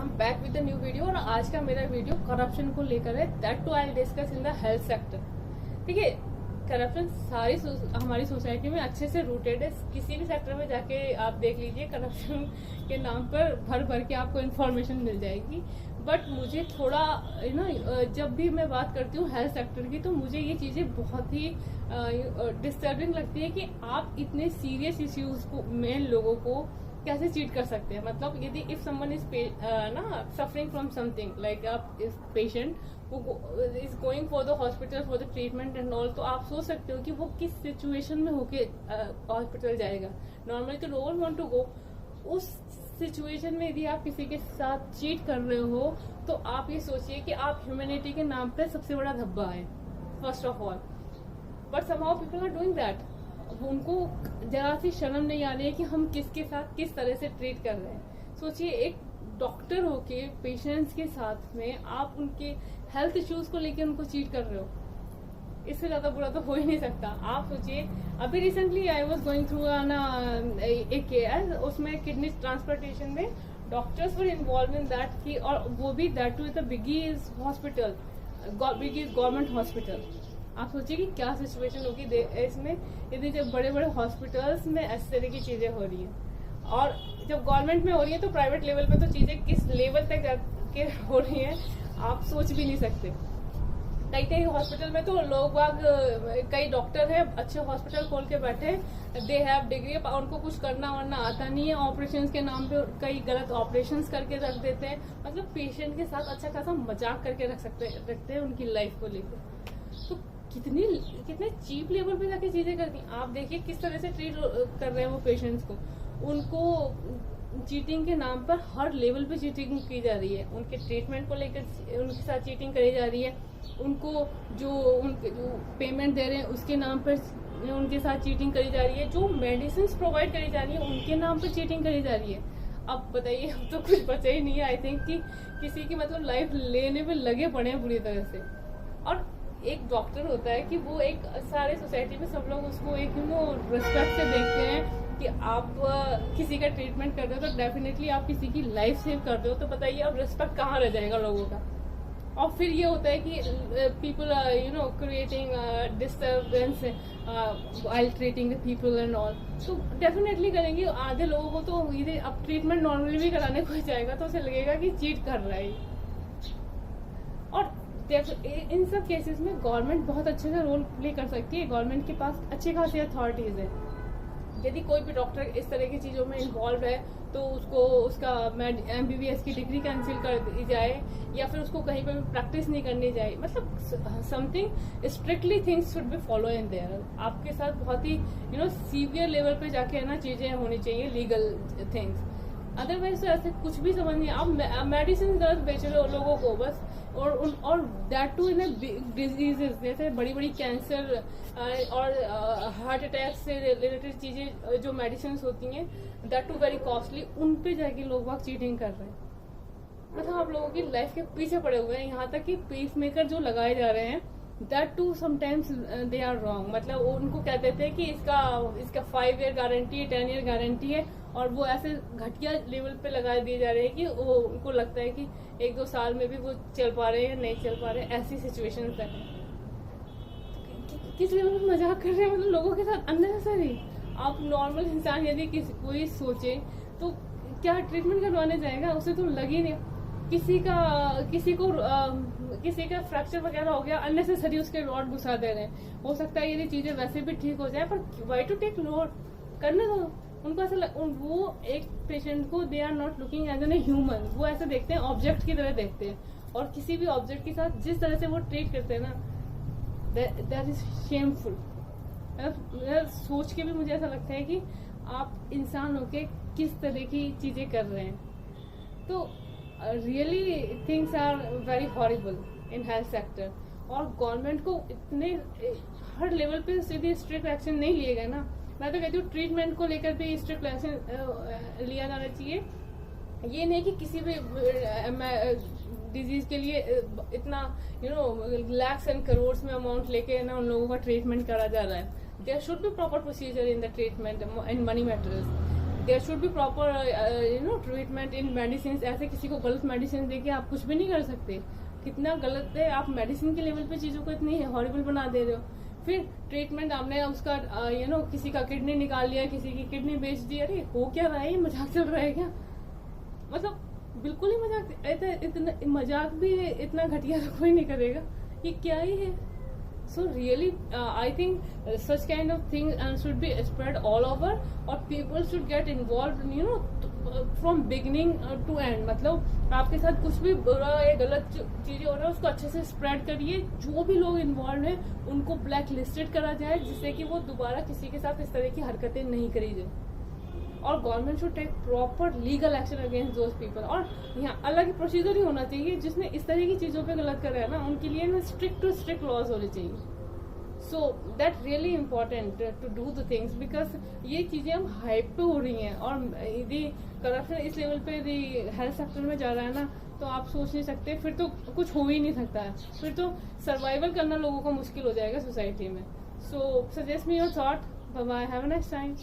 I'm back with the new video और आज का मेरा वीडियो करप्शन को लेकर है। That too I discuss in the health sector. ठीक है, करप्शन सारी हमारी सोसाइटी में अच्छे से रूटेड है। किसी भी सेक्टर में जाके आप देख लीजिए, करप्शन के नाम पर भर भर के आपको इन्फॉर्मेशन मिल जाएगी। बट मुझे थोड़ा जब भी मैं बात करती हूँ हेल्थ सेक्टर की, तो मुझे ये चीज़ें बहुत ही डिस्टर्बिंग लगती है कि आप इतने सीरियस इश्यूज को में लोगों को कैसे चीट कर सकते हैं। मतलब यदि if someone is suffering from something like आप इस patient is going for the hospital for the treatment and all, तो आप सोच सकते हो कि वो किस सिचुएशन में होके हॉस्पिटल जाएगा। नॉर्मली तो no one want to go. उस सिचुएशन में यदि आप किसी के साथ चीट कर रहे हो, तो आप ये सोचिए कि आप ह्यूमैनिटी के नाम पे सबसे बड़ा धब्बा है first of all. But somehow people are doing that. उनको जरा सी शर्म नहीं आ रही है कि हम किसके साथ किस तरह से ट्रीट कर रहे हैं। सोचिए, एक डॉक्टर होके पेशेंट्स के साथ में आप उनके हेल्थ इश्यूज को लेकर उनको चीट कर रहे हो, इससे ज्यादा बुरा तो हो ही नहीं सकता। आप सोचिए, अभी recently I was going through एक केयर, उसमें किडनी ट्रांसप्लांटेशन में doctors were involve in that की, और वो भी that to the biggest hospital, biggest government hospital. आप सोचिए कि क्या सिचुएशन होगी इसमें यदि जब बड़े बड़े हॉस्पिटल्स में इस तरह की चीजें हो रही हैं, और जब गवर्नमेंट में हो रही है तो प्राइवेट लेवल पे तो चीजें किस लेवल तक जाके हो रही हैं आप सोच भी नहीं सकते। कई हॉस्पिटल में तो लोग बाग, कई डॉक्टर है अच्छे हॉस्पिटल खोल के बैठे, दे हैव डिग्री, उनको कुछ करना वरना आता नहीं है। ऑपरेशन के नाम पे कई गलत ऑपरेशन करके रख देते हैं। मतलब पेशेंट के साथ अच्छा खासा मजाक करके रखते हैं उनकी लाइफ को लेकर। तो कितने चीप लेवल पे जाके चीजें करती हैं। आप देखिए किस तरह से ट्रीट कर रहे हैं वो पेशेंट्स को। उनको चीटिंग के नाम पर हर लेवल पे चीटिंग की जा रही है। उनके ट्रीटमेंट को लेकर उनके साथ चीटिंग करी जा रही है। उनको जो पेमेंट दे रहे हैं उसके नाम पर उनके साथ चीटिंग करी जा रही है। जो मेडिसिन प्रोवाइड करी जा रही है उनके नाम पर चीटिंग करी जा रही है। अब बताइए, अब तो कुछ बचा ही नहीं है। आई थिंक कि किसी की मतलब लाइफ लेने में लगे पड़े हैं बुरी तरह से। और एक डॉक्टर होता है कि वो एक सारे सोसाइटी में सब लोग उसको एक रिस्पेक्ट से देखते हैं कि आप किसी का ट्रीटमेंट कर रहे हो तो डेफिनेटली आप किसी की लाइफ सेव कर रहे हो। तो बताइए अब रिस्पेक्ट कहाँ रह जाएगा लोगों का। और फिर ये होता है कि people creating disturbance while treating the people and all, तो डेफिनेटली करेंगे। आधे लोगों को तो ये अब ट्रीटमेंट नॉर्मली भी कराने कोई जाएगा तो उसे लगेगा कि चीट कर रहा है। और इन सब केसेस में गवर्नमेंट बहुत अच्छे से रोल प्ले कर सकती है। गवर्नमेंट के पास अच्छी खासी अथॉरिटीज है। यदि कोई भी डॉक्टर इस तरह की चीजों में इन्वॉल्व है तो उसको उसका MBBS की डिग्री कैंसिल कर दी जाए, या फिर उसको कहीं पर भी प्रैक्टिस नहीं करनी जाए। मतलब something strictly things should be follow in their. आपके साथ बहुत ही सीवियर लेवल पे जाके है ना चीजें होनी चाहिए, लीगल थिंग्स। अदरवाइज तो ऐसे कुछ भी समझ नहीं। आप मेडिसिन गलत बेच रहे हो लोगों को बस, और दैट टू इन डिजीजेस जैसे बड़ी बड़ी कैंसर और हार्ट अटैक से रिलेटेड चीजें जो मेडिसिन होती हैं, दैट टू वेरी कॉस्टली, उन पे जाके लोग बाग चीटिंग कर रहे हैं। मतलब आप लोगों की लाइफ के पीछे पड़े हुए हैं। यहाँ तक कि पेस मेकर जो लगाए जा रहे हैं, that too sometimes they are wrong. मतलब उनको कह देते हैं कि इसका 5 ईयर गारंटी है, 10 ईयर गारंटी है, और वो ऐसे घटिया लेवल पे लगा दिए जा रहे हैं कि वो उनको लगता है कि 1-2 साल में भी वो चल पा रहे हैं या नहीं चल पा रहे हैं। ऐसी सिचुएशन है। किस लेवल पे मजाक कर रहे हैं मतलब लोगों के साथ अननेसेसरी। आप नॉर्मल इंसान यदि कोई सोचे तो क्या ट्रीटमेंट करवाने जाएगा, उसे तो लगे नहीं। किसी का फ्रैक्चर वगैरह हो गया, अननेसेसरी उसके रॉड घुसा दे रहे हैं। हो सकता है यदि चीजें वैसे भी ठीक हो जाए, पर वाई टू टेक रॉड करने दो उनको। ऐसा वो एक पेशेंट को they are not looking as an human, वो ऐसे देखते हैं, ऑब्जेक्ट की तरह देखते हैं। और किसी भी ऑब्जेक्ट के साथ जिस तरह से वो ट्रीट करते हैं ना, दैट इज शेमफुल। सोच के भी मुझे ऐसा लगता है कि आप इंसान होके किस तरह की चीजें कर रहे हैं। तो really things are very horrible in health sector. और गवर्नमेंट को इतने हर लेवल पे सीधे स्ट्रिक्ट एक्शन नहीं लिए गए ना। मैं तो कहती हूँ ट्रीटमेंट को लेकर भी स्ट्रिक्ट एक्शन लिया जाना चाहिए। ये नहीं कि किसी भी डिजीज के लिए इतना लैक्स एंड करोड़ में अमाउंट लेके ना उन लोगों का ट्रीटमेंट करा जा रहा है। There should be proper procedure in the treatment in money matters. There should be proper treatment in medicine. ऐसे किसी को गलत मेडिसिन देके आप कुछ भी नहीं कर सकते। कितना गलत है, आप मेडिसिन के लेवल पे चीजों को इतनी हॉरिबल बना दे रहे हो। फिर ट्रीटमेंट आपने उसका किसी का किडनी निकाल लिया, किसी की किडनी बेच दी। अरे हो क्या रहा है, ये मजाक चल रहा है क्या? मतलब बिल्कुल ही मजाक। इतना मजाक भी इतना घटिया तो कोई नहीं करेगा, ये क्या ही है। So really, I think such kind of things should be spread all over, or people should get involved, from beginning to end। मतलब आपके साथ कुछ भी बुरा या गलत चीजें हो रहा है, उसको अच्छे से स्प्रेड करिए। जो भी लोग इन्वॉल्व हैं उनको ब्लैक लिस्टेड करा जाए, जिससे कि वो दोबारा किसी के साथ इस तरह की हरकतें नहीं करी जाए। और government should take proper legal action against those people. और यहाँ अलग प्रोसीजर ही होना चाहिए, जिसने इस तरह की चीजों पे गलत करा है ना, उनके लिए ना स्ट्रिक्ट टू स्ट्रिक्ट लॉज होने चाहिए। So that really important to do the things, because ये चीजें हम हाइप पे हो रही हैं। और यदि करप्शन इस लेवल पे यदि हेल्थ सेक्टर में जा रहा है ना, तो आप सोच नहीं सकते, फिर तो कुछ हो ही नहीं सकता है। फिर तो सर्वाइवल करना लोगों को मुश्किल हो जाएगा सोसाइटी में। So suggest me your thought. Bye bye, have a nice time.